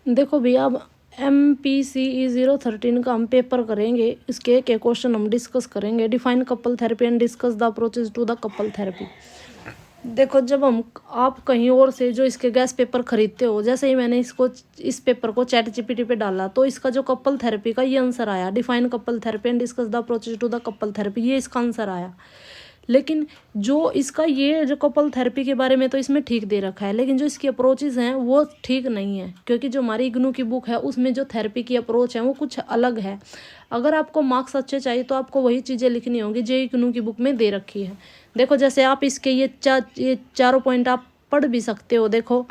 देखो भैया, अब MPCE 013 का हम पेपर करेंगे। इसके एक क्वेश्चन हम डिस्कस करेंगे। Define couple therapy and discuss the approaches to the couple therapy. देखो, जब आप कहीं और से जो इसके गैस पेपर खरीदते हो, जैसे ही मैंने इस पेपर को ChatGPT पे डाला तो इसका जो कपल थेरेपी का ये आंसर आया, define couple therapy and discuss the approaches to the couple therapy, ये इसका आंसर आया। लेकिन जो इसका ये जो कपल थेरेपी के बारे में तो इसमें ठीक दे रखा है, लेकिन जो इसकी अप्रोचेज हैं वो ठीक नहीं है, क्योंकि जो हमारी इग्नू की बुक है उसमें जो थेरेपी की अप्रोच है वो कुछ अलग है। अगर आपको मार्क्स अच्छे चाहिए तो आपको वही चीज़ें लिखनी होंगी जो इग्नू की बुक में दे रखी है। देखो, जैसे आप इसके ये चारों पॉइंट आप पढ़ भी सकते हो। देखो,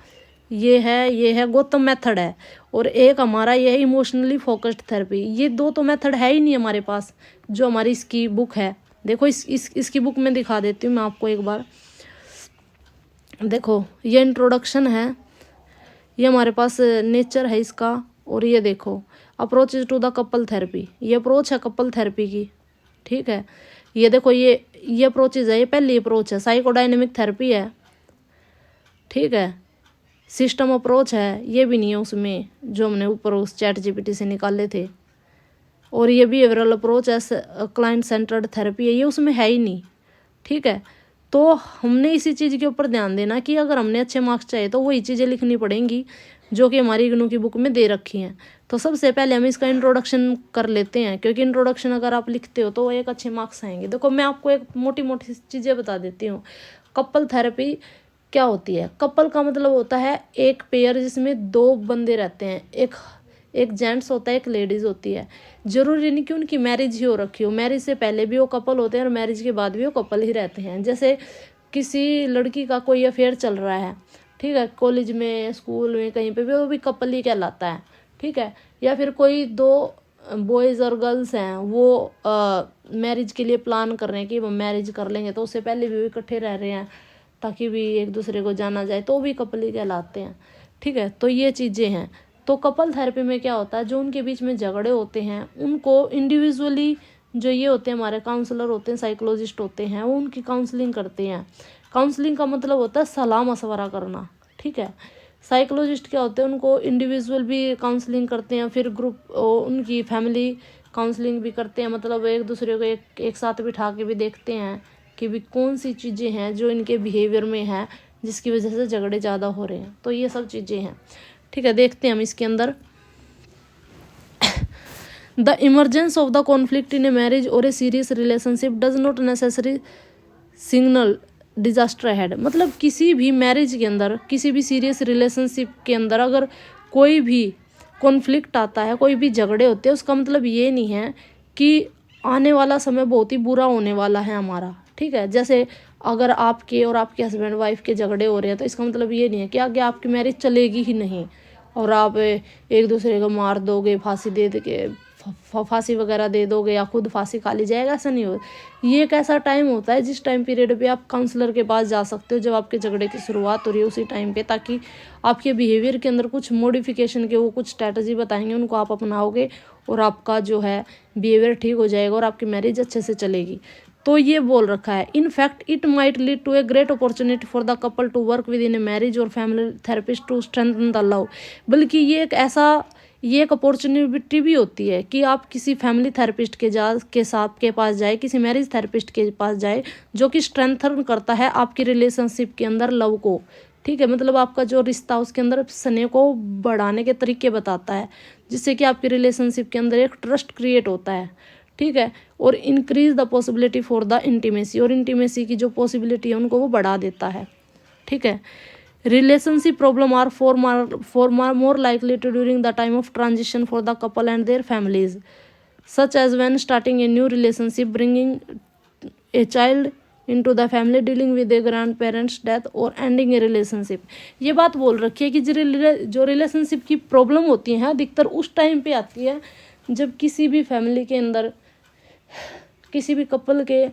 ये है गौतम मेथड है, और एक हमारा ये है इमोशनली फोकस्ड थेरेपी। ये दो तो मेथड है ही नहीं हमारे पास जो हमारी इसकी बुक है। देखो, इसकी बुक में दिखा देती हूँ मैं आपको एक बार। देखो, ये इंट्रोडक्शन है, ये हमारे पास नेचर है इसका, और ये देखो approaches to the couple therapy, ये अप्रोच है कपल थेरेपी की। ठीक है, ये देखो, ये अप्रोचेज है, ये पहली अप्रोच है, साइकोडायनेमिक थेरेपी है। ठीक है, सिस्टम अप्रोच है, ये भी नहीं है उसमें जो हमने ऊपर उस ChatGPT से निकाले थे। और ये बिहेवियरल अप्रोच है, क्लाइंट सेंटर्ड थेरेपी है, ये उसमें है ही नहीं। ठीक है, तो हमने इसी चीज़ के ऊपर ध्यान देना कि अगर हमने अच्छे मार्क्स चाहिए तो वही चीज़ें लिखनी पड़ेंगी जो कि हमारी इग्नू की बुक में दे रखी हैं। तो सबसे पहले हम इसका इंट्रोडक्शन कर लेते हैं, क्योंकि इंट्रोडक्शन अगर आप लिखते हो तो एक अच्छे मार्क्स आएंगे। देखो, मैं आपको एक मोटी मोटी चीज़ें बता देती हूँ। कपल थेरेपी क्या होती है? कपल का मतलब होता है एक पेयर जिसमें दो बंदे रहते हैं, एक जेंट्स होता है, एक लेडीज़ होती है। जरूरी नहीं कि उनकी मैरिज ही हो रखी हो, मैरिज से पहले भी वो कपल होते हैं और मैरिज के बाद भी वो कपल ही रहते हैं। जैसे किसी लड़की का कोई अफेयर चल रहा है, ठीक है, कॉलेज में, स्कूल में, कहीं पे भी, वो भी कपल ही कहलाता है। ठीक है, या फिर कोई दो बॉयज़ और गर्ल्स हैं, वो मैरिज के लिए प्लान कर रहे हैं कि वो मैरिज कर लेंगे, तो उससे पहले भी वो इकट्ठे रह रहे हैं ताकि भी एक दूसरे को जाना जाए, तो भी कपल ही कहलाते हैं। ठीक है, तो ये चीज़ें हैं। तो कपल थेरेपी में क्या होता है, जो उनके बीच में झगड़े होते हैं उनको इंडिविजुअली, जो ये होते हैं हमारे काउंसलर होते हैं, साइकोलॉजिस्ट होते हैं, वो उनकी काउंसलिंग करते हैं। काउंसलिंग का मतलब होता है सलाह मशवरा करना। ठीक है, साइकोलॉजिस्ट क्या होते हैं, उनको इंडिविजुअल भी काउंसलिंग करते हैं, फिर ग्रुप उनकी फैमिली काउंसलिंग भी करते हैं। मतलब एक दूसरे को एक साथ बिठा के भी देखते हैं कि भी कौन सी चीज़ें हैं जो इनके बिहेवियर में है जिसकी वजह से झगड़े ज़्यादा हो रहे हैं। तो ये सब चीज़ें हैं। ठीक है, देखते हैं हम इसके अंदर। The emergence of the conflict in a marriage और a serious relationship does not necessary signal disaster had. मतलब किसी भी मैरिज के अंदर, किसी भी सीरियस रिलेशनशिप के अंदर अगर कोई भी कॉन्फ्लिक्ट आता है, कोई भी झगड़े होते हैं, उसका मतलब ये नहीं है कि आने वाला समय बहुत ही बुरा होने वाला है हमारा। ठीक है, जैसे अगर आपके और आपके हस्बैंड वाइफ के झगड़े हो रहे हैं तो इसका मतलब ये नहीं है कि आगे आपकी मैरिज चलेगी ही नहीं और आप एक दूसरे को मार दोगे, फांसी दे के फांसी वगैरह दे दोगे या खुद फांसी खा ली जाएगा, ऐसा नहीं हो। ये एक ऐसा टाइम होता है जिस टाइम पीरियड पे आप काउंसलर के पास जा सकते हो जब आपके झगड़े की शुरुआत हो रही है उसी टाइम पे, ताकि आपके बिहेवियर के अंदर कुछ मॉडिफिकेशन के वो कुछ स्ट्रैटेजी बताएंगे, उनको आप अपनाओगे और आपका जो है बिहेवियर ठीक हो जाएगा और आपकी मैरिज अच्छे से चलेगी। तो ये बोल रखा है, in fact it might lead to a great opportunity for the couple to work with in a marriage और family therapist to strengthen the love. बल्कि ये एक अपॉर्चुनिटी भी होती है कि आप किसी फैमिली थेरेपिस्ट के पास जाए, किसी मैरिज थेरेपिस्ट के पास जाए, जो कि स्ट्रेंथन करता है आपकी रिलेशनशिप के अंदर लव को। ठीक है, मतलब आपका जो रिश्ता उसके अंदर स्नेह को बढ़ाने के तरीके बताता है, जिससे कि आपकी रिलेशनशिप के अंदर एक ट्रस्ट क्रिएट होता है। ठीक है, और increase the possibility for the intimacy, और इंटीमेसी की जो पॉसिबिलिटी है उनको वो बढ़ा देता है। ठीक है, relationship problem are more likely to during the time of transition for the couple and their families, such as when starting a new relationship, bringing a child into the family, dealing with a grandparents death or ending a relationship। ये बात बोल रखी है कि जो relationship की problem होती है अधिकतर उस टाइम पे आती है जब किसी भी फैमिली के अंदर, किसी भी कपल के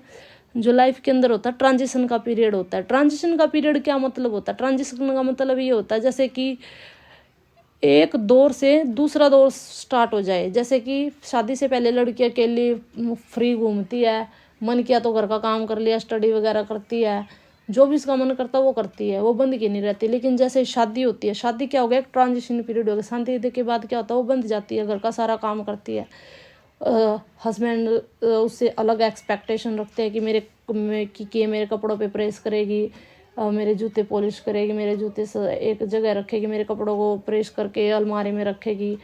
जो लाइफ के अंदर होता है ट्रांजिशन का पीरियड होता है। ट्रांजिशन का पीरियड क्या मतलब होता है? ट्रांजिशन का मतलब ये होता है जैसे कि एक दौर से दूसरा दौर स्टार्ट हो जाए। जैसे कि शादी से पहले लड़की अकेली फ्री घूमती है, मन किया तो घर का काम कर लिया, स्टडी वगैरह करती है, जो भी उसका मन करता वो करती है, वो बंद की नहीं रहती। लेकिन जैसे शादी होती है, शादी क्या हो गया, एक ट्रांजिशन पीरियड हो गया, शादी के बाद क्या होता है, वो बंद जाती है, घर का सारा काम करती है। हस्बैंड उससे अलग एक्सपेक्टेशन रखते हैं कि मेरे कपड़ों पे प्रेस करेगी, मेरे जूते पॉलिश करेगी, मेरे जूते एक जगह रखेगी, मेरे कपड़ों को प्रेस करके अलमारी में रखेगी।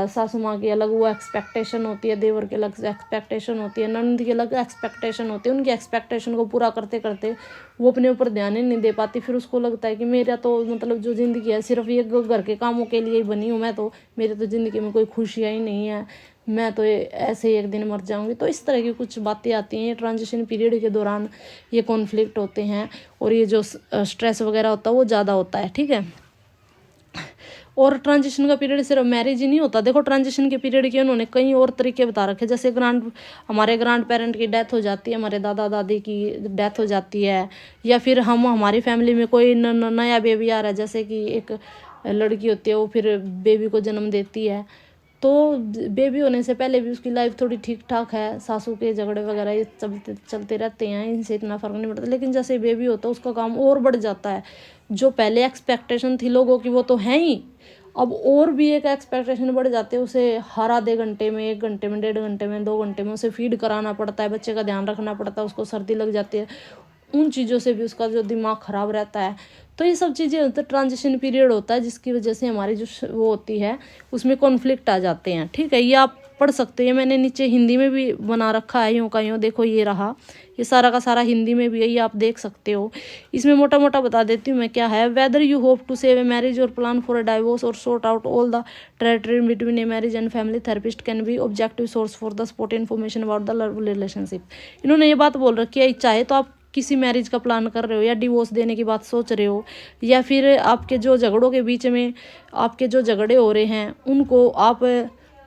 सासू माँ की अलग वो एक्सपेक्टेशन होती है, देवर की अलग एक्सपेक्टेशन होती है, ननद की अलग एक्सपेक्टेशन होती है। उनकी एक्सपेक्टेशन को पूरा करते करते वो अपने ऊपर ध्यान ही नहीं दे पाती। फिर उसको लगता है कि मेरा तो मतलब जो ज़िंदगी है सिर्फ ये घर के कामों के लिए ही बनी हूँ, मैं तो मेरी तो ज़िंदगी में कोई खुशियाँ ही नहीं है, मैं तो ऐसे ही एक दिन मर जाऊंगी। तो इस तरह की कुछ बातें आती हैं। ये ट्रांजिशन पीरियड के दौरान ये कॉन्फ्लिक्ट होते हैं और ये जो स्ट्रेस वगैरह होता है वो ज़्यादा होता है, ठीक है। और ट्रांजिशन का पीरियड सिर्फ मैरिज ही नहीं होता। देखो ट्रांजिशन के पीरियड के उन्होंने कई और तरीके बता रखे, जैसे हमारे ग्रांड पेरेंट की डेथ हो जाती है, हमारे दादा दादी की डेथ हो जाती है, या फिर हमारी फैमिली में कोई नया बेबी आ रहा है, जैसे कि एक लड़की होती है वो फिर बेबी को जन्म देती है, तो बेबी होने से पहले भी उसकी लाइफ थोड़ी ठीक ठाक है, सासू के झगड़े वगैरह ये चलते रहते हैं, इनसे इतना फ़र्क नहीं पड़ता। लेकिन जैसे बेबी होता है उसका काम और बढ़ जाता है। जो पहले एक्सपेक्टेशन थी लोगों की वो तो है ही, अब और भी एक एक्सपेक्टेशन बढ़ जाते हैं। उसे हर आधे घंटे में, 1 घंटे में, 1.5 घंटे में, 2 घंटे में उसे फीड कराना पड़ता है, बच्चे का ध्यान रखना पड़ता है, उसको सर्दी लग जाती है, उन चीज़ों से भी उसका जो दिमाग ख़राब रहता है। तो ये सब चीज़ें होता है, ट्रांजिशन पीरियड होता है, जिसकी वजह से हमारी जो वो होती है उसमें कॉन्फ्लिक्ट आ जाते हैं, ठीक है। ये आप पढ़ सकते हैं, मैंने नीचे हिंदी में भी बना रखा है, यूँ का यूँ देखो ये रहा, ये सारा का सारा हिंदी में भी है, ये आप देख सकते हो। इसमें मोटा मोटा बता देती हूँ मैं क्या है। Whether you hope to save a marriage or plan for a divorce or sort out all the territory between a marriage and family, therapist can be objective source for the support information about the love relationship. इन्होंने ये बात बोल रखी है, चाहे तो आप किसी मैरिज का प्लान कर रहे हो, या डिवोर्स देने की बात सोच रहे हो, या फिर आपके जो झगड़ों के बीच में आपके जो झगड़े हो रहे हैं उनको आप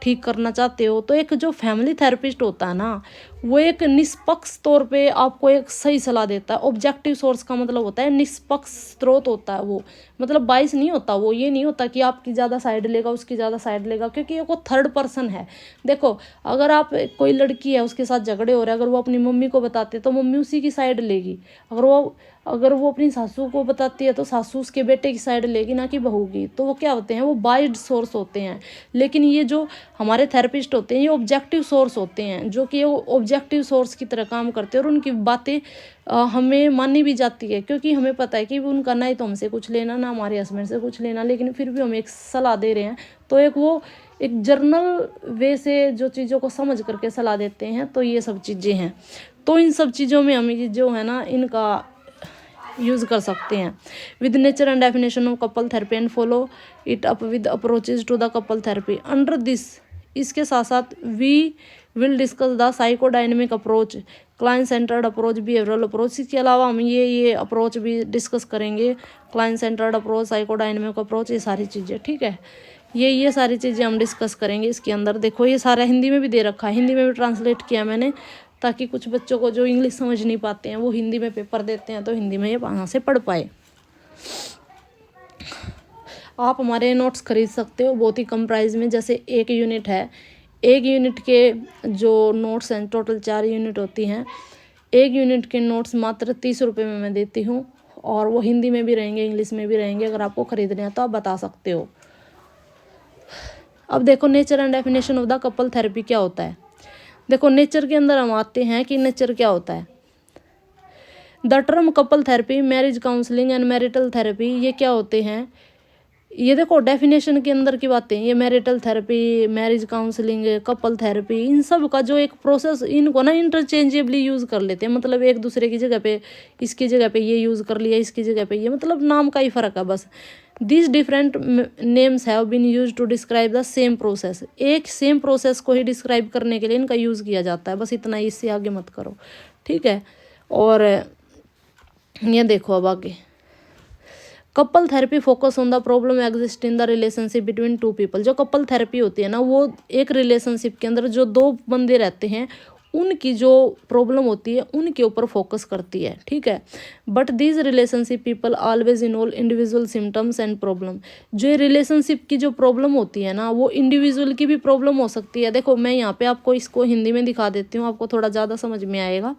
ठीक करना चाहते हो, तो एक जो फैमिली थेरेपिस्ट होता है ना, वो एक निष्पक्ष तौर पे आपको एक सही सलाह देता है। ऑब्जेक्टिव सोर्स का मतलब होता है निष्पक्ष स्रोत होता है वो, मतलब बाइस नहीं होता वो, ये नहीं होता कि आपकी ज़्यादा साइड लेगा उसकी ज़्यादा साइड लेगा, क्योंकि ये वो थर्ड पर्सन है। देखो अगर आप कोई लड़की है उसके साथ झगड़े हो रहे हैं, अगर वो अपनी मम्मी को बताते तो मम्मी उसी की साइड लेगी, अगर वो अपनी सासू को बताती है तो सासू उसके बेटे की साइड लेगी, ना कि बहू की। तो वो क्या होते हैं, वो बाइस्ड सोर्स होते हैं। लेकिन ये जो हमारे थेरेपिस्ट होते हैं ये ऑब्जेक्टिव सोर्स होते हैं, जो कि वो ऑब्जेक्टिव सोर्स की तरह काम करते हैं, और उनकी बातें हमें मानी भी जाती है, क्योंकि हमें पता है कि उनका ना ही तो हमसे कुछ लेना, ना हमारे हस्बैंड से कुछ लेना, लेकिन फिर भी हमें एक सलाह दे रहे हैं। तो एक जर्नल वे से जो चीज़ों को समझ करके सलाह देते हैं। तो ये सब चीज़ें हैं, तो इन सब चीज़ों में हम जो है ना इनका यूज़ कर सकते हैं। With nature and definition of couple therapy and follow it up with approaches to the couple therapy under this. इसके साथ साथ we will discuss the psychodynamic approach, client centred approach, behavioural approach. इसके अलावा हम ये अप्रोच भी discuss करेंगे, client centred approach, psychodynamic approach, ये सारी चीज़ें, ठीक है। ये सारी चीज़ें हम डिस्कस करेंगे इसके अंदर। देखो ये सारा हिंदी में भी दे रखा है, हिंदी में भी ट्रांसलेट किया मैंने, ताकि कुछ बच्चों को जो इंग्लिश समझ नहीं पाते हैं वो हिंदी में पेपर देते हैं तो हिंदी में ये वहाँ से पढ़ पाए। आप हमारे नोट्स खरीद सकते हो बहुत ही कम प्राइस में। जैसे 1 यूनिट है, 1 यूनिट के जो नोट्स हैं, टोटल 4 यूनिट होती हैं, 1 यूनिट के नोट्स मात्र 30 रुपये में मैं देती हूँ, और वो हिंदी में भी रहेंगे, इंग्लिश में भी रहेंगे। अगर आपको खरीदने हैं तो आप बता सकते हो। अब देखो nature and definition of the couple therapy क्या होता है। देखो नेचर के अंदर हम आते हैं कि नेचर क्या होता है। The term couple therapy, marriage counselling and marital therapy, ये क्या होते हैं, ये देखो डेफिनेशन के अंदर की बातें। ये marital therapy, marriage counselling, couple therapy, इन सब का जो एक प्रोसेस, इनको ना इंटरचेंजेबली यूज़ कर लेते हैं, मतलब एक दूसरे की जगह पे, इसकी जगह पे ये यूज़ कर लिया, इसकी जगह पे ये, मतलब नाम का ही फ़र्क है बस। This different names have been use to describe the same process. एक सेम प्रोसेस को ही डिस्क्राइब करने के लिए इनका यूज़ किया जाता है, बस इतना ही, इससे आगे मत करो, ठीक है। और ये देखो अब आगे, couple therapy focus on the problem exist in the relationship between 2 people. जो कपल थेरेपी होती है ना, वो एक रिलेशनशिप के अंदर जो 2 बंदे रहते हैं उनकी जो प्रॉब्लम होती है उनके ऊपर फोकस करती है, ठीक है। But these relationship people always involve individual symptoms and problem. जो रिलेशनशिप की जो प्रॉब्लम होती है ना, वो इंडिविजुअल की भी प्रॉब्लम हो सकती है। देखो मैं यहाँ पे आपको इसको हिंदी में दिखा देती हूँ, आपको थोड़ा ज़्यादा समझ में आएगा।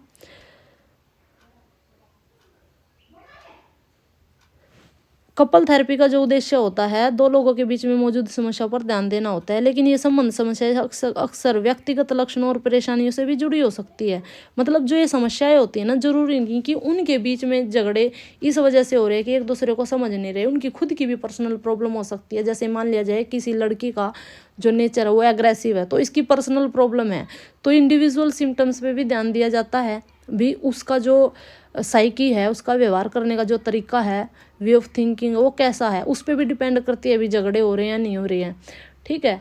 कपल थेरेपी का जो उद्देश्य होता है, दो लोगों के बीच में मौजूद समस्या पर ध्यान देना होता है, लेकिन ये संबंध समस्या अक्सर व्यक्तिगत लक्षणों और परेशानियों से भी जुड़ी हो सकती है। मतलब जो ये समस्याएं होती है ना, जरूरी नहीं कि उनके बीच में झगड़े इस वजह से हो रहे हैं कि एक दूसरे को समझ नहीं रहे, उनकी खुद की भी पर्सनल प्रॉब्लम हो सकती है। जैसे मान लिया जाए किसी लड़की का जो नेचर है वो एग्रेसिव है, तो इसकी पर्सनल प्रॉब्लम है, तो इंडिविजुअल सिम्टम्स पे भी ध्यान दिया जाता है। भी उसका जो साइकी है, उसका व्यवहार करने का जो तरीका है, वे ऑफ थिंकिंग, वो कैसा है, उस पर भी डिपेंड करती है अभी झगड़े हो रहे हैं या नहीं हो रहे हैं। ठीक है,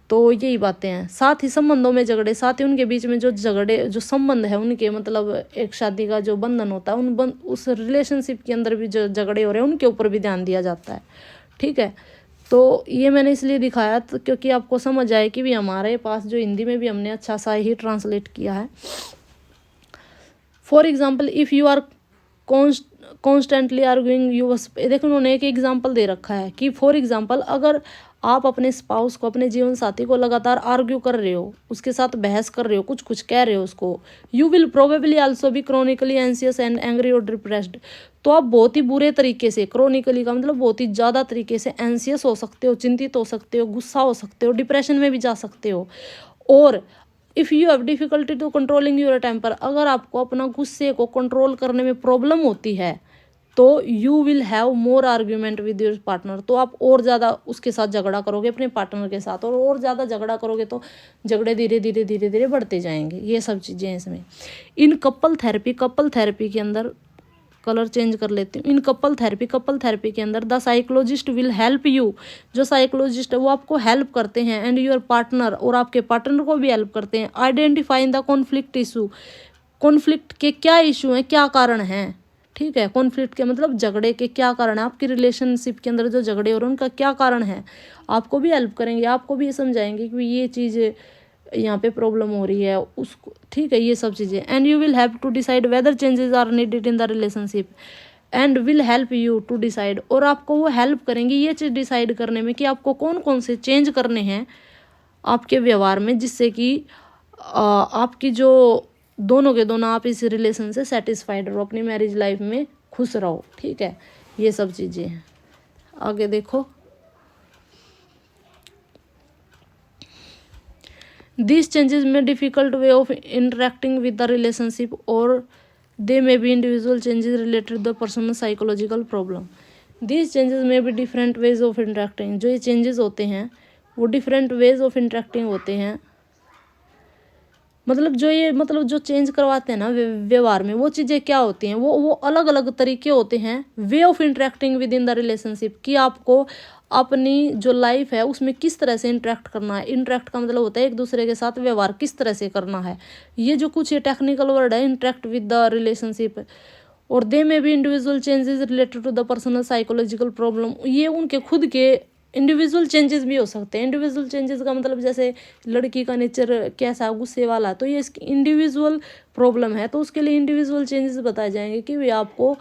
तो यही बातें हैं। साथ ही संबंधों में झगड़े, साथ ही उनके बीच में जो झगड़े, जो संबंध है उनके, मतलब एक शादी का जो बंधन होता है, उस रिलेशनशिप के अंदर भी जो झगड़े हो रहे हैं उनके ऊपर भी ध्यान दिया जाता है। ठीक है, तो ये मैंने इसलिए दिखाया तो क्योंकि आपको समझ आए कि भी हमारे पास जो हिंदी में भी हमने अच्छा सा ही ट्रांसलेट किया है। For example, if you are constantly arguing you, देखो उन्होंने एक एग्जाम्पल दे रखा है कि फॉर एग्जाम्पल अगर आप अपने स्पाउस को, अपने जीवन साथी को लगातार आर्ग्यू कर रहे हो, उसके साथ बहस कर रहे हो, कुछ कुछ कह रहे हो उसको, you will probably also be chronically anxious and angry और डिप्रेस्ड। तो आप बहुत ही बुरे तरीके से, क्रोनिकली का मतलब बहुत ही ज़्यादा तरीके से एंसियस हो सकते हो, चिंतित हो सकते हो, गुस्सा हो सकते हो, डिप्रेशन में भी जा सकते हो। और if you have difficulty to controlling your temper, अगर आपको अपना गुस्से को कंट्रोल करने में प्रॉब्लम होती है, तो you will have more argument with your partner, तो आप और ज़्यादा उसके साथ झगड़ा करोगे, अपने पार्टनर के साथ, और ज़्यादा झगड़ा करोगे तो झगड़े धीरे धीरे धीरे धीरे बढ़ते जाएंगे। ये सब चीज़ें हैं इसमें। इन कपल थेरेपी के अंदर, कलर चेंज कर लेती हूँ, इन कपल थेरेपी के अंदर the psychologist will help you, जो साइकोलॉजिस्ट है वो आपको हेल्प करते हैं, एंड योर पार्टनर, और आपके पार्टनर को भी हेल्प करते हैं, identifying the conflict issue, conflict के क्या इशू हैं, क्या कारण हैं। ठीक है, कॉन्फ्लिक्ट के मतलब झगड़े के क्या कारण है, आपकी रिलेशनशिप के अंदर जो झगड़े हो रहे हैं उनका क्या कारण है, आपको भी हेल्प करेंगे, आपको भी ये समझाएंगे कि ये चीज़ यहाँ पे प्रॉब्लम हो रही है उसको। ठीक है, ये सब चीज़ें। And you will have to decide whether changes are needed in the relationship and will help you to decide, और आपको वो हेल्प करेंगे ये चीज़ डिसाइड करने में कि आपको कौन कौन से चेंज करने हैं आपके व्यवहार में, जिससे कि आपकी जो दोनों के दोनों आप इस रिलेशन से सेटिस्फाइड रहो, अपनी मैरिज लाइफ में खुश रहो। ठीक है, ये सब चीज़ें हैं। आगे देखो, These changes may difficult way of interacting with the relationship, or they may be individual changes related to the personal psychological problem. These changes may be different ways of interacting. जो ये changes होते हैं वो different ways of interacting होते हैं। मतलब जो change करवाते हैं ना व्यवहार में, वो चीज़ें क्या होती हैं, वो अलग अलग तरीके होते हैं way of interacting with in the relationship, कि आपको अपनी जो लाइफ है उसमें किस तरह से इंटरेक्ट करना है। इंटरेक्ट का मतलब होता है एक दूसरे के साथ व्यवहार किस तरह से करना है। ये जो कुछ ये टेक्निकल वर्ड है, इंटरेक्ट विद द रिलेशनशिप, और they may be individual changes related to the personal psychological problem, ये उनके खुद के इंडिविजुअल चेंजेस भी हो सकते हैं। इंडिविजुअल चेंजेस का मतलब जैसे लड़की का नेचर कैसा, गुस्से वाला, तो ये इसकी इंडिविजुअल प्रॉब्लम है, तो उसके लिए इंडिविजुअल चेंजेस बताए जाएंगे कि वे आपको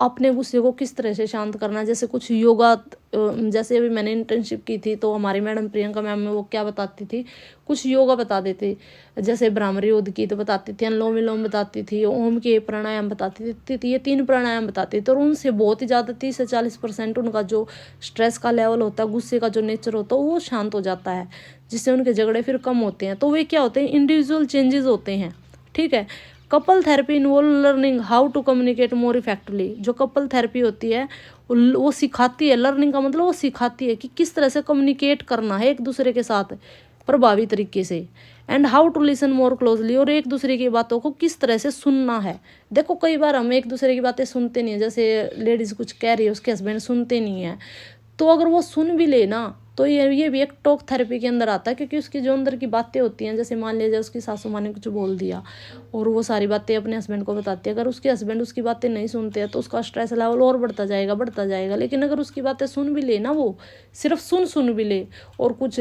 अपने गुस्से को किस तरह से शांत करना। जैसे कुछ योगा, जैसे अभी मैंने इंटर्नशिप की थी तो हमारी मैडम प्रियंका मैम में वो क्या बताती थी, कुछ योगा बता देती, जैसे भ्रामरी योद्ध की तो बताती थी, अनुलोम विलोम बताती थी, ओम के प्राणायाम बताती थी, ये 3 प्राणायाम बताती थी, और उनसे बहुत ही ज़्यादा 30 से 40% उनका जो स्ट्रेस का लेवल होता है, गुस्से का जो नेचर होता है वो शांत हो जाता है, जिससे उनके झगड़े फिर कम होते हैं। तो वे क्या होते हैं, इंडिविजुअल चेंजेस होते हैं। ठीक है, couple therapy involve learning how to communicate more effectively. जो कपल थेरेपी होती है वो सिखाती है, लर्निंग का मतलब वो सिखाती है कि किस तरह से कम्युनिकेट करना है एक दूसरे के साथ प्रभावी तरीके से, and how to listen more closely, और एक दूसरे की बातों को किस तरह से सुनना है। देखो कई बार हम एक दूसरे की बातें सुनते नहीं है, जैसे लेडीज़ कुछ कह रही है उसके हस्बैंड सुनते नहीं है, तो अगर वो सुन भी ले ना तो ये भी एक टॉक थेरेपी के अंदर आता है, क्योंकि उसकी जो अंदर की बातें होती हैं, जैसे मान लीजिए उसकी सासू माँ ने कुछ बोल दिया और वो सारी बातें अपने हस्बैंड को बताती है, अगर उसके हस्बैंड उसकी बातें नहीं सुनते हैं तो उसका स्ट्रेस लेवल और बढ़ता जाएगा। लेकिन अगर उसकी बातें सुन भी ले ना, वो सिर्फ सुन भी ले और कुछ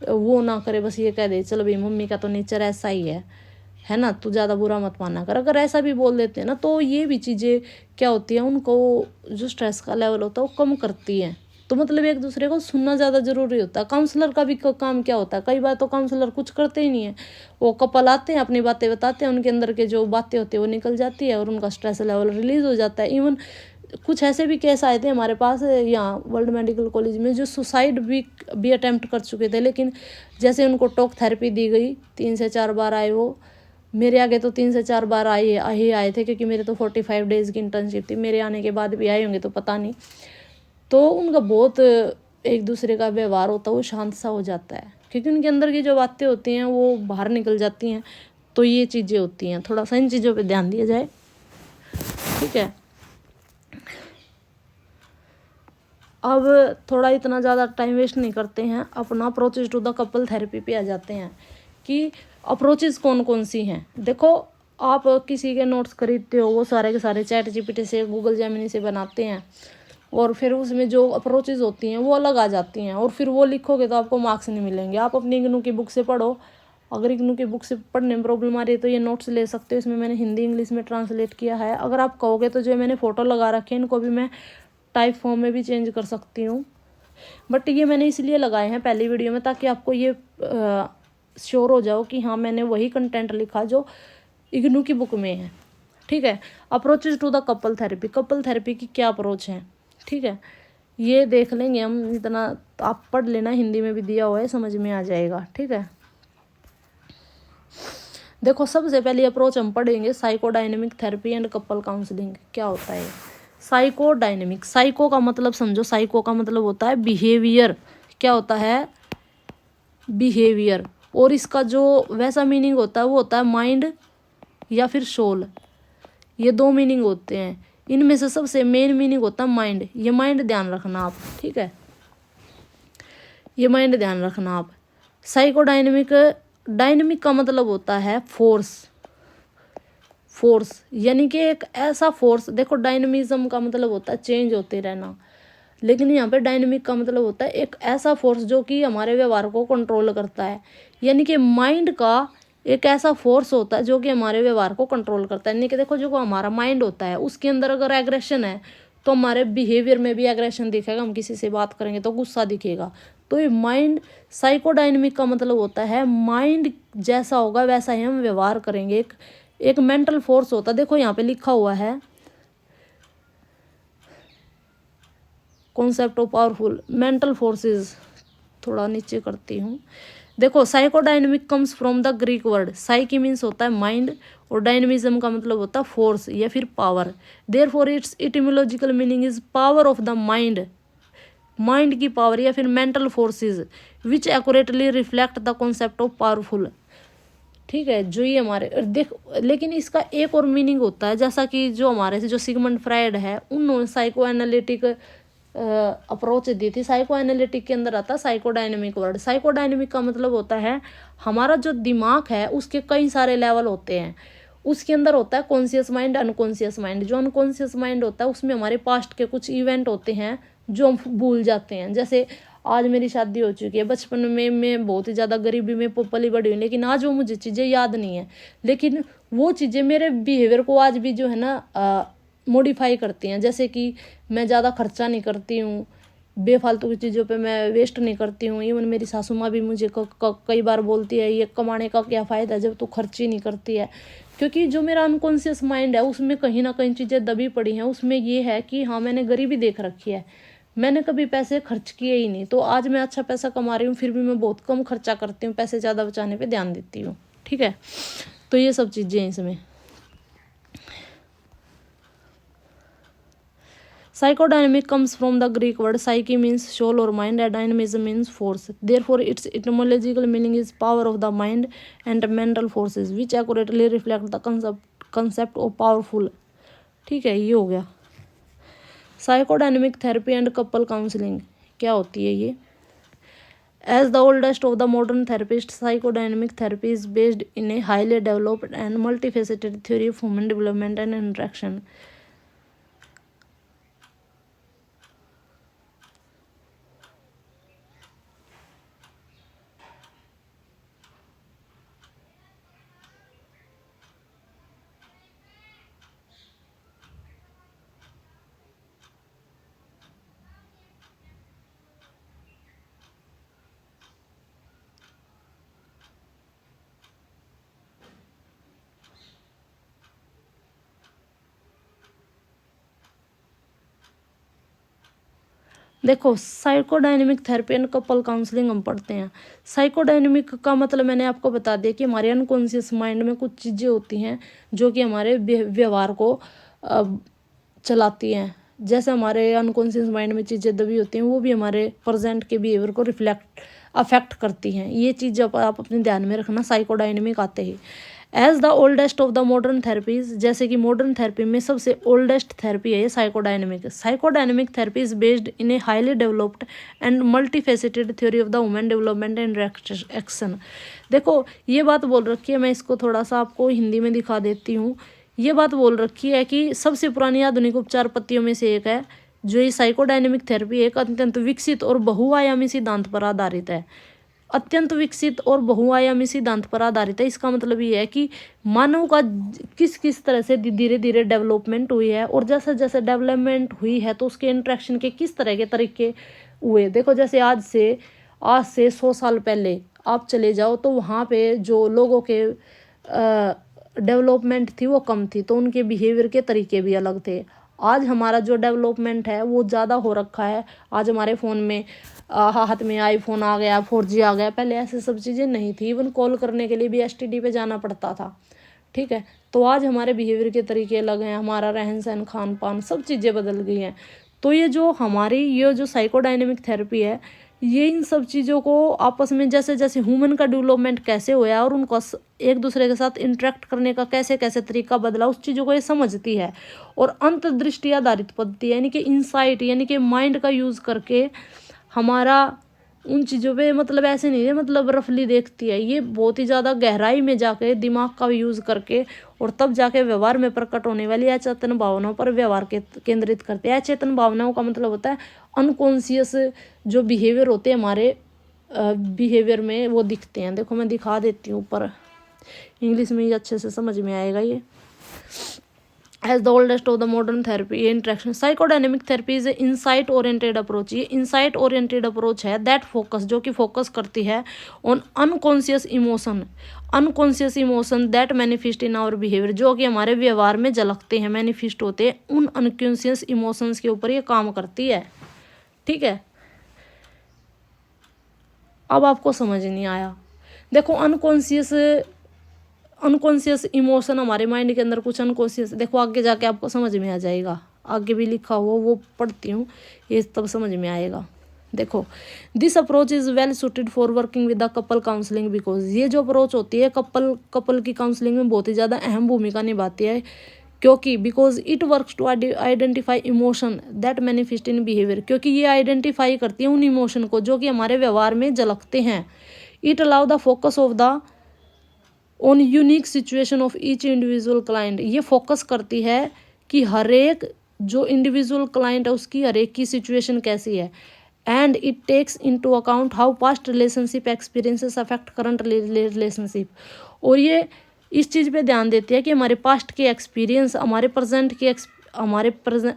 वो ना करे, बस ये कह दे चलो भाई मम्मी का तो नेचर ऐसा ही है ना, तू ज़्यादा बुरा मत माना कर, अगर ऐसा भी बोल देते हैं ना, तो ये भी चीज़ें क्या होती हैं, उनको जो स्ट्रेस का लेवल होता है वो कम करती हैं। तो मतलब एक दूसरे को सुनना ज़्यादा ज़रूरी होता है। काउंसलर का भी काम क्या होता है, कई बार तो काउंसलर कुछ करते ही नहीं है, वो कपल आते हैं अपनी बातें बताते हैं, उनके अंदर के जो बातें होती है वो निकल जाती है और उनका स्ट्रेस लेवल रिलीज़ हो जाता है। इवन कुछ ऐसे भी केस आए थे हमारे पास यहाँ वर्ल्ड मेडिकल कॉलेज में, जो सुसाइड भी अटेम्प्ट कर चुके थे, लेकिन जैसे उनको टॉक थेरेपी दी गई 3 से 4 बार आए वो। मेरे आगे तो 3 से 4 बार आए थे, क्योंकि मेरे तो 45 डेज़ की इंटर्नशिप थी, मेरे आने के बाद भी आए होंगे तो पता नहीं। तो उनका बहुत एक दूसरे का व्यवहार होता है वो शांत सा हो जाता है, क्योंकि उनके अंदर की जो बातें होती हैं वो बाहर निकल जाती हैं। तो ये चीज़ें होती हैं, थोड़ा सा इन चीज़ों पे ध्यान दिया जाए, ठीक है। अब थोड़ा इतना ज़्यादा टाइम वेस्ट नहीं करते हैं, अपना approaches to the couple therapy पे आ जाते हैं कि अप्रोचेज कौन कौन सी हैं। देखो, आप किसी के नोट्स खरीदते हो, वो सारे के सारे चैट जीपीटी से, गूगल जेमिनी से बनाते हैं, और फिर उसमें जो अप्रोचेज होती हैं वो अलग आ जाती हैं, और फिर वो लिखोगे तो आपको मार्क्स नहीं मिलेंगे। आप अपनी इग्नू की बुक से पढ़ो, अगर इग्नू की बुक से पढ़ने में प्रॉब्लम आ रही है तो ये नोट्स ले सकते हो, इसमें मैंने हिंदी इंग्लिश में ट्रांसलेट किया है। अगर आप कहोगे तो जो मैंने फ़ोटो लगा रखे हैं इनको भी मैं टाइप फॉर्म में भी चेंज कर सकती हूँ, बट ये मैंने इसलिए लगाए हैं पहली वीडियो में, ताकि आपको ये श्योर हो जाओ कि हाँ मैंने वही कंटेंट लिखा जो इग्नू की बुक में है, ठीक है। Approaches to the couple therapy, couple therapy की क्या अप्रोच है, ठीक है, ये देख लेंगे हम। इतना तो आप पढ़ लेना, हिंदी में भी दिया हुआ है, समझ में आ जाएगा, ठीक है। देखो, सबसे पहले अप्रोच हम पढ़ेंगे psychodynamic therapy and couple counselling. क्या होता है साइकोडायनेमिक? साइको का मतलब समझो, साइको का मतलब होता है बिहेवियर। क्या होता है? बिहेवियर। और इसका जो वैसा मीनिंग होता है वो होता है माइंड या फिर सोल। ये दो मीनिंग होते हैं, इनमें से सबसे मेन मीनिंग होता है माइंड। ये माइंड ध्यान रखना आप, ठीक है, ये माइंड ध्यान रखना आप। साइकोडायनेमिक, डायनेमिक का मतलब होता है फोर्स। फोर्स यानी कि एक ऐसा फोर्स। देखो, डायनेमिज्म का मतलब होता है चेंज होते रहना, लेकिन यहाँ पे डायनेमिक का मतलब होता है एक ऐसा फोर्स जो कि हमारे व्यवहार को कंट्रोल करता है। यानी कि माइंड का एक ऐसा फोर्स होता है जो कि हमारे व्यवहार को कंट्रोल करता है। यानी कि देखो, जो हमारा माइंड होता है उसके अंदर अगर एग्रेशन है तो हमारे बिहेवियर में भी एग्रेशन दिखेगा। हम किसी से बात करेंगे तो गुस्सा दिखेगा। तो ये माइंड, साइकोडायनेमिक का मतलब होता है माइंड जैसा होगा वैसा ही हम व्यवहार करेंगे। एक मेंटल फोर्स होता है। देखो यहाँ पे लिखा हुआ है concept of powerful mental forces. थोड़ा नीचे करती हूँ। देखो, psychodynamic comes from the Greek word psyche means होता है माइंड, और डायनेमिज्म का मतलब होता है फोर्स या फिर power. Therefore it's इटिमोलॉजिकल meaning is power of the mind, mind की पावर या फिर mental forces which accurately reflect the concept of powerful, ठीक है। जो ये हमारे देख, लेकिन इसका एक और मीनिंग होता है, जैसा कि जो हमारे से जो सिगमंड फ्रायड है उन्होंने साइको एनालिटिक अप्रोच दी थी। साइको एनालिटिक के अंदर आता है साइकोडायनेमिक वर्ड। साइकोडायनेमिक का मतलब होता है हमारा जो दिमाग है उसके कई सारे लेवल होते हैं। उसके अंदर होता है कॉन्शियस माइंड, अनकॉन्शियस माइंड। जो अनकॉन्शियस माइंड होता है उसमें हमारे पास्ट के कुछ इवेंट होते हैं जो हम भूल जाते हैं। जैसे आज मेरी शादी हो चुकी है, बचपन में मैं बहुत ही ज़्यादा गरीबी में पली बड़ी हुई, लेकिन आज वो मुझे चीज़ें याद नहीं है, लेकिन वो चीज़ें मेरे बिहेवियर को आज भी जो है ना मॉडिफाई करती हैं। जैसे कि मैं ज़्यादा खर्चा नहीं करती हूँ, बेफालतू की चीज़ों पे मैं वेस्ट नहीं करती हूँ। इवन मेरी सासू माँ भी मुझे कई बार बोलती है ये कमाने का क्या फ़ायदा जब तू खर्च ही नहीं करती है। क्योंकि जो मेरा अनकॉन्शियस माइंड है उसमें कहीं ना कहीं चीज़ें दबी पड़ी हैं। उसमें ये है कि हाँ, मैंने गरीबी देख रखी है, मैंने कभी पैसे खर्च किए ही नहीं, तो आज मैं अच्छा पैसा कमा रही हूँ फिर भी मैं बहुत कम खर्चा करती हूँ, पैसे ज़्यादा बचाने पे ध्यान देती हूँ, ठीक है। तो ये सब चीज़ें हैं इसमें। Psychodynamic comes from the Greek word psyche means soul or mind and dynamism means force. Therefore, its etymological meaning is power of the mind and mental forces which accurately reflect the concept of powerful. ठीक है, ये हो गया। Psychodynamic therapy and couple counselling क्या होती है ये? As the oldest of the modern therapists, psychodynamic therapy is based in a highly developed and multifaceted theory of human development and interaction. देखो psychodynamic therapy and couple counselling हम पढ़ते हैं। Psychodynamic का मतलब मैंने आपको बता दिया कि हमारे अनकॉन्शियस माइंड में कुछ चीज़ें होती हैं जो कि हमारे व्यवहार को चलाती हैं। जैसे हमारे अनकॉन्शियस माइंड में चीज़ें दबी होती हैं, वो भी हमारे प्रेजेंट के बिहेवियर को अफेक्ट करती हैं। ये चीज़ आप अपने ध्यान में रखना साइकोडायनेमिक आते ही। As the oldest of the modern therapies, जैसे कि मॉडर्न थेरेपी में सबसे ओल्डेस्ट थेरेपी है ये psychodynamic. Psychodynamic therapy is based in a highly developed and multifaceted theory of the human development and action. देखो ये बात बोल रखी है, मैं इसको थोड़ा सा आपको हिंदी में दिखा देती हूँ। ये बात बोल रखी है कि सबसे पुरानी आधुनिक उपचार पद्धतियों में से एक है जो ये साइकोडायनेमिक थेरेपी, एक अत्यंत विकसित और बहुआयामी सिद्धांत पर आधारित है। अत्यंत विकसित और बहुआयामी सिद्धांत पर आधारित है। इसका मतलब ये है कि मानव का किस किस तरह से धीरे धीरे डेवलपमेंट हुई है, और जैसे जैसे डेवलपमेंट हुई है तो उसके इंटरेक्शन के किस तरह के तरीके हुए। देखो जैसे आज से 100 साल पहले आप चले जाओ तो वहाँ पे जो लोगों के डेवलपमेंट थी वो कम थी, तो उनके बिहेवियर के तरीके भी अलग थे। आज हमारा जो डेवलपमेंट है वो ज़्यादा हो रखा है। आज हमारे फ़ोन में हाथ में आईफोन आ गया, 4G आ गया। पहले ऐसे सब चीज़ें नहीं थी, इवन कॉल करने के लिए भी STD पे जाना पड़ता था। ठीक है, तो आज हमारे बिहेवियर के तरीके अलग हैं, हमारा रहन सहन खान पान सब चीज़ें बदल गई हैं। तो ये जो साइकोडायनेमिक थेरेपी है, ये इन सब चीज़ों को आपस में जैसे जैसे ह्यूमन का डेवलपमेंट कैसे हुआ है और उनको एक दूसरे के साथ इंटरेक्ट करने का कैसे कैसे तरीका बदला, उस चीज़ों को ये समझती है। और अंतर्दृष्टि आधारित पद्धति यानी कि इंसाइट यानी कि माइंड का यूज़ करके हमारा उन चीज़ों पे मतलब ऐसे नहीं है मतलब रफली देखती है, ये बहुत ही ज़्यादा गहराई में जाके दिमाग का यूज़ करके और तब जाके व्यवहार में प्रकट होने वाली अचेतन भावनाओं पर व्यवहार केंद्रित करते हैं। अचेतन भावनाओं का मतलब होता है अनकॉन्शियस जो बिहेवियर होते हैं हमारे बिहेवियर में वो दिखते हैं। देखो मैं दिखा देती हूँ ऊपर, इंग्लिश में ही अच्छे से समझ में आएगा ये। As the oldest of the modern therapy interaction, psychodynamic therapy is an insight oriented approach। ये insight oriented approach है that focus जो कि फोकस करती है on unconscious emotion that manifest in our behavior, जो कि हमारे व्यवहार में झलकते हैं, मैनिफेस्ट होते हैं, उन unconscious emotions के ऊपर ये काम करती है। ठीक है, अब आपको समझ नहीं आया। देखो अनकॉन्शियस इमोशन हमारे माइंड के अंदर कुछ अनकॉन्शियस, देखो आगे जाके आपको समझ में आ जाएगा, आगे भी लिखा हुआ वो पढ़ती हूँ ये तब समझ में आएगा। देखो this approach is well suited for working with the couple counselling, because ये जो अप्रोच होती है कपल की काउंसलिंग में बहुत ही ज़्यादा अहम भूमिका निभाती है, क्योंकि because it works to identify emotion that manifest in behaviour, क्योंकि ये आइडेंटिफाई करती है उन इमोशन को जो कि हमारे व्यवहार में झलकते हैं। It allow the focus of the on unique situation of each individual client, ये फोकस करती है कि हर एक जो इंडिविजुअल क्लाइंट है उसकी हर एक की सिचुएशन कैसी है। And it takes into account how past relationship experiences affect current relationship, और ये इस चीज़ पे ध्यान देती है कि हमारे पास्ट के एक्सपीरियंस हमारे प्रेजेंट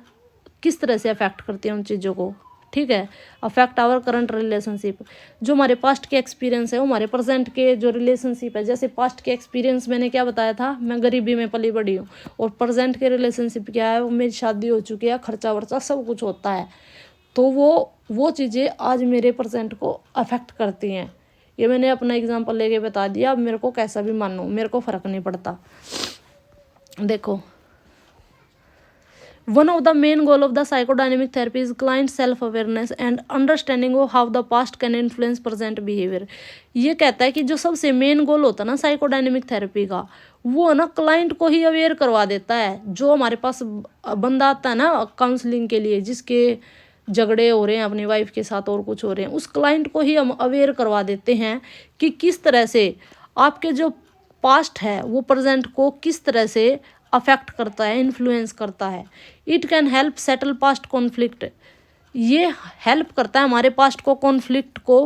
किस तरह से अफेक्ट करते हैं उन चीज़ों को। ठीक है, अफेक्ट आवर करंट रिलेशनशिप, जो हमारे पास्ट के एक्सपीरियंस है वो हमारे प्रेजेंट के जो रिलेशनशिप है, जैसे पास्ट के एक्सपीरियंस मैंने क्या बताया था, मैं गरीबी में पली बड़ी हूँ, और प्रेजेंट के रिलेशनशिप क्या है, वो मेरी शादी हो चुकी है, खर्चा वर्चा सब कुछ होता है, तो वो चीज़ें आज मेरे प्रेजेंट को अफेक्ट करती हैं। ये मैंने अपना एग्जाम्पल लेके बता दिया, अब मेरे को कैसा भी मानो मेरे को फ़र्क नहीं पड़ता। देखो one of the main goal of the psychodynamic therapy is client self awareness and understanding of how the past can influence present behavior। ये कहता है कि जो सबसे मेन गोल होता है ना साइकोडायनेमिक थेरेपी का, वो ना क्लाइंट को ही अवेयर करवा देता है। जो हमारे पास बंदा आता है ना काउंसलिंग के लिए, जिसके झगड़े हो रहे हैं अपनी वाइफ के साथ और कुछ हो रहे हैं, उस क्लाइंट को ही हम अवेयर करवा देते हैं कि किस तरह से आपके जो पास्ट है वो प्रेजेंट को किस तरह से अफेक्ट करता है, इन्फ्लुएंस करता है। It can help settle past conflict, ये हेल्प करता है हमारे पास्ट को कॉन्फ्लिक्ट को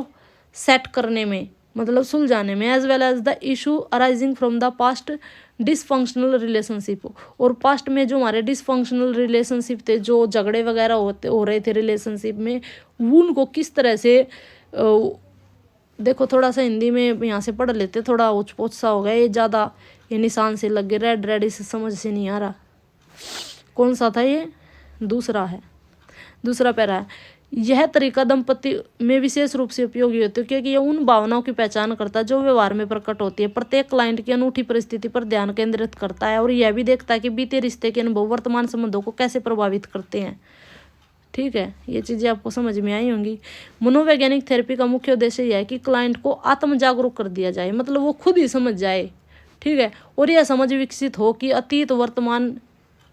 सेट करने में, मतलब सुलझाने में, as well as the issue arising from the past dysfunctional relationship, और पास्ट में जो हमारे डिसफंक्शनल रिलेशनशिप थे, जो झगड़े वगैरह हो रहे थे रिलेशनशिप में, उनको किस तरह से देखो थोड़ा सा हिंदी में यहाँ से पढ़ लेते, थोड़ा ऊँच पोच सा हो गया ये ज़्यादा, ये निशान से लग गए रेड रेड, इसे समझ से नहीं आ रहा कौन सा था ये, दूसरा पैरा है। यह तरीका दंपति में विशेष रूप से उपयोगी होता है क्योंकि यह उन भावनाओं की पहचान करता है जो व्यवहार में प्रकट होती है। प्रत्येक क्लाइंट की अनूठी परिस्थिति पर ध्यान केंद्रित करता है और यह भी देखता है कि बीते रिश्ते के अनुभव वर्तमान संबंधों को कैसे प्रभावित करते हैं। ठीक है, ये चीज़ें आपको समझ में आई होंगी। मनोवैज्ञानिक थेरेपी का मुख्य उद्देश्य यह है कि क्लाइंट को आत्म जागरूक कर दिया जाए, मतलब वो खुद ही समझ जाए। ठीक है, और यह समझ विकसित हो कि अतीत वर्तमान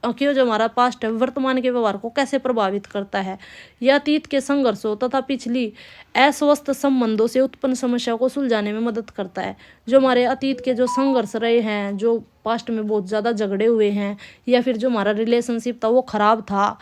कि जो हमारा पास्ट है वर्तमान के व्यवहार को कैसे प्रभावित करता है। यह अतीत के संघर्षों तथा पिछली अस्वस्थ संबंधों से उत्पन्न समस्याओं को सुलझाने में मदद करता है। जो हमारे अतीत के जो संघर्ष रहे हैं, जो पास्ट में बहुत ज़्यादा झगड़े हुए हैं या फिर जो हमारा रिलेशनशिप था वो ख़राब था,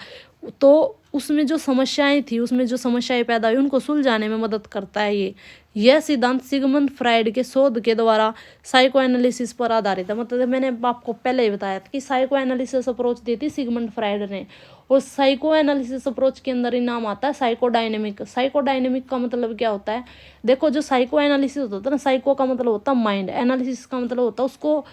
तो उसमें जो समस्याएं थी, उसमें जो समस्याएं पैदा हुई उनको सुलझाने में मदद करता है। यह सिद्धांत सिगमंड फ्राइड के शोध के द्वारा साइको एनालिसिस पर आधारित है। मतलब मैंने आपको पहले ही बताया था कि साइको एनालिसिस अप्रोच दी थी सिगमंड फ्राइड ने। और साइको एनालिसिस अप्रोच के अंदर ही नाम आता है साइको डायनेमिक। साइको डायनेमिक का मतलब क्या होता है? देखो, जो साइको एनालिसिस होता है ना, साइको का मतलब होता है माइंड, एनालिसिस का मतलब होता है उसको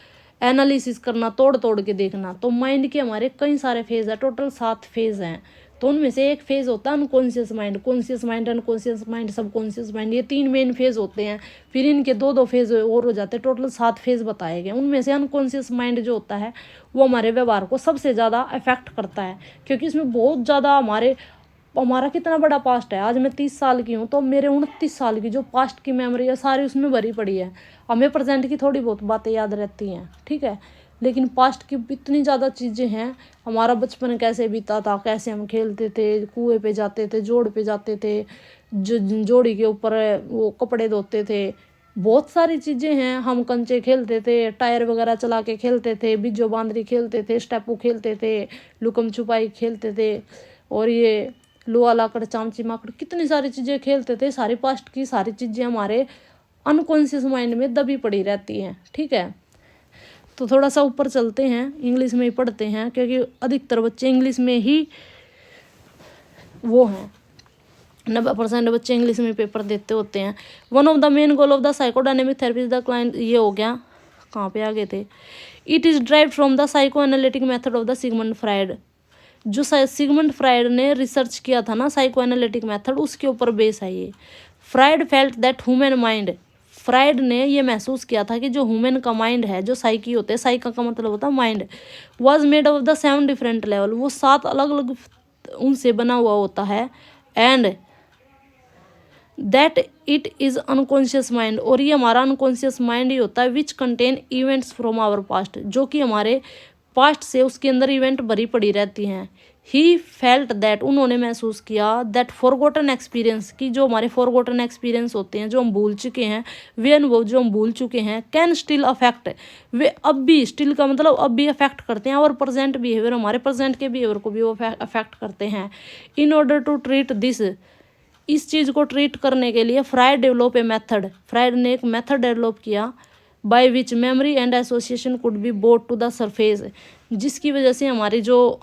एनालिसिस करना, तोड़ तोड़ के देखना। तो माइंड के हमारे कई सारे फेज है, टोटल 7 फेज हैं। तो उनमें से एक फेज होता है unconscious mind, conscious mind, unconscious mind, subconscious mind. ये 3 मेन फेज होते हैं। फिर इनके 2-2 फेज और हो जाते हैं, टोटल 7 फेज बताए गए। उनमें से अनकॉन्शियस माइंड जो होता है वो हमारे व्यवहार को सबसे ज़्यादा अफेक्ट करता है, क्योंकि इसमें बहुत ज़्यादा हमारा कितना बड़ा पास्ट है। आज मैं 30 साल की हूँ, तो मेरे 29 साल की जो पास्ट की मेमोरी है सारी उसमें भरी पड़ी है। हमें प्रेजेंट की थोड़ी बहुत बातें याद रहती हैं, ठीक है, लेकिन पास्ट की इतनी ज़्यादा चीज़ें हैं। हमारा बचपन कैसे बीता था, कैसे हम खेलते थे, कुएं पे जाते थे, जोड़ पे जाते थे, जोड़ी के ऊपर वो कपड़े धोते थे, बहुत सारी चीज़ें हैं। हम कंचे खेलते थे, टायर वगैरह चला के खेलते थे, बिज्जो बांदरी खेलते थे, स्टेपू खेलते थे, लुकम छुपाई खेलते थे, और ये लोहा लाकड़ चामची माकड़, कितनी सारी चीज़ें खेलते थे। सारी पास्ट की सारी चीज़ें हमारे अनकॉन्शियस माइंड में दबी पड़ी रहती हैं। ठीक है, तो थोड़ा सा ऊपर चलते हैं, इंग्लिश में ही पढ़ते हैं, क्योंकि अधिकतर बच्चे इंग्लिश में ही वो हैं, 90% बच्चे इंग्लिश में पेपर देते होते हैं। One of the main goal of the psychodynamic therapy is the client, ये हो गया, कहाँ पे आगे थे, it is drive from the psycho analytic method of the Sigmund Freud. जो सिगमंड फ्राइड ने रिसर्च किया था ना साइको एनालिटिक मेथड, उसके ऊपर बेस है ये। Fried felt that human mind, fried ने ये महसूस किया था कि जो ह्यूमन का माइंड है, जो साइकी होते हैं, साइका का मतलब होता है mind, was made of the 7 different level, वो 7 अलग अलग उनसे बना हुआ होता है। And that it is unconscious mind, और ये हमारा अनकॉन्शियस माइंड ही होता है, which contain events from our past, जो कि हमारे पास्ट से उसके अंदर इवेंट भरी पड़ी रहती हैं। ही फेल्ट दैट, उन्होंने महसूस किया, दैट फॉरगॉटन एक्सपीरियंस, की जो हमारे फॉरगॉटन एक्सपीरियंस होते हैं, जो हम भूल चुके हैं, वे अनुभव जो हम भूल चुके हैं, कैन स्टिल अफेक्ट, वे अब भी, स्टिल का मतलब अब भी अफेक्ट करते हैं, और प्रेजेंट बिहेवियर, हमारे प्रेजेंट के बिहेवियर को भी वो अफेक्ट करते हैं। In order to treat this, इस चीज़ को ट्रीट करने के लिए Freud develop a method, Freud ने एक मेथड डेवलप किया, by which memory and association could be brought to the surface, जिसकी वजह से हमारी जो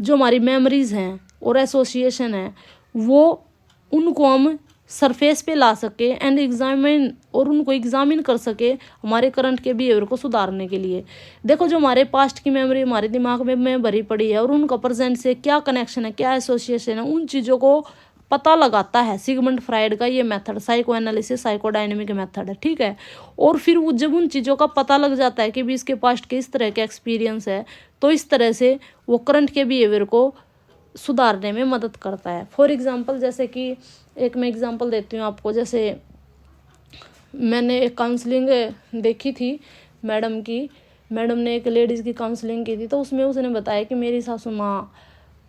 हमारी मेमोरीज हैं और एसोसिएशन है, वो उनको हम सरफेस पे ला सके एंड एग्जामिन, और उनको एग्जामिन कर सके हमारे करंट के बिहेवियर को सुधारने के लिए। देखो, जो हमारे पास्ट की मेमोरी हमारे दिमाग में भरी पड़ी है और उनका प्रेजेंट से क्या कनेक्शन है, क्या एसोसिएशन है, उन चीज़ों को पता लगाता है सिगमंड फ्राइड का ये method, psycho analysis psycho dynamic method है। ठीक है, और फिर वो जब उन चीज़ों का पता लग जाता है कि भी इसके पास्ट के इस तरह के एक्सपीरियंस है, तो इस तरह से वो करंट के बिहेवियर को सुधारने में मदद करता है। फॉर एग्जांपल, जैसे कि एक मैं एग्जांपल देती हूँ आपको, जैसे मैंने एक काउंसलिंग देखी थी मैडम की, मैडम ने एक लेडीज़ की काउंसलिंग की थी, तो उसमें उसने बताया कि मेरी सासू माँ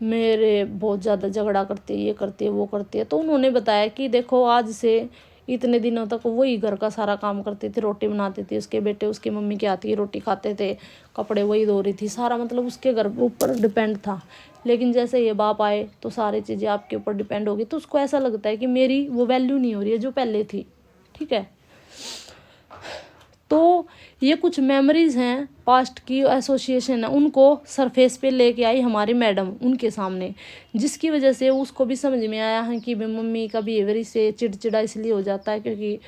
मेरे बहुत ज़्यादा झगड़ा करती है, ये करती है, वो करती है। तो उन्होंने बताया कि देखो, आज से इतने दिनों तक वही घर का सारा काम करती थी, रोटी बनाती थी, उसके बेटे उसकी मम्मी के हाथ की रोटी खाते थे, कपड़े वही धो रही थी, सारा मतलब उसके घर ऊपर डिपेंड था। लेकिन जैसे ये बाप आए तो सारी चीज़ें आपके ऊपर डिपेंड होगी, तो उसको ऐसा लगता है कि मेरी वो वैल्यू नहीं हो रही है जो पहले थी। ठीक है, तो ये कुछ मेमोरीज हैं पास्ट की, एसोसिएशन है, उनको सरफेस पे लेके आई हमारी मैडम उनके सामने, जिसकी वजह से उसको भी समझ में आया है कि मम्मी का बिहेवियर से चिड़चिड़ा इसलिए हो जाता है क्योंकि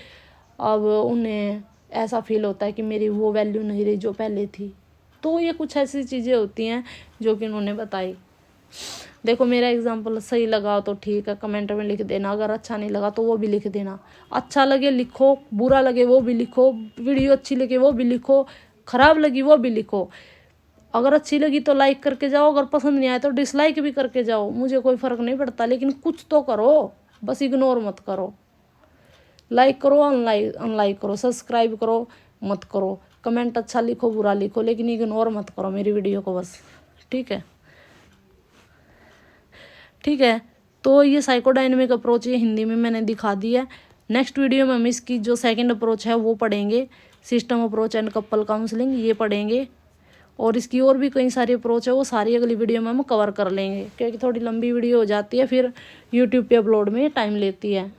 अब उन्हें ऐसा फील होता है कि मेरी वो वैल्यू नहीं रही जो पहले थी। तो ये कुछ ऐसी चीज़ें होती हैं जो कि उन्होंने बताई। देखो मेरा एग्जाम्पल सही लगा तो ठीक है, कमेंट में लिख देना, अगर अच्छा नहीं लगा तो वो भी लिख देना। अच्छा लगे लिखो, बुरा लगे वो भी लिखो, वीडियो अच्छी लगे वो भी लिखो, खराब लगी वो भी लिखो। अगर अच्छी लगी तो लाइक करके जाओ, अगर पसंद नहीं आया तो डिसलाइक भी करके जाओ, मुझे कोई फ़र्क नहीं पड़ता, लेकिन कुछ तो करो, बस इग्नोर मत करो। लाइक करो, अनलाइक करो, सब्सक्राइब करो, मत करो, कमेंट अच्छा लिखो बुरा लिखो, लेकिन इग्नोर मत करो मेरी वीडियो को बस। ठीक है, ठीक है। तो ये साइकोडायनेमिक अप्रोच ये हिंदी में मैंने दिखा दी है। नेक्स्ट वीडियो में हम इसकी जो सेकंड अप्रोच है वो पढ़ेंगे, system approach and couple counselling, ये पढ़ेंगे। और इसकी और भी कई सारी अप्रोच है, वो सारी अगली वीडियो में हम कवर कर लेंगे, क्योंकि थोड़ी लंबी वीडियो हो जाती है, फिर यूट्यूब पे अपलोड में टाइम लेती है।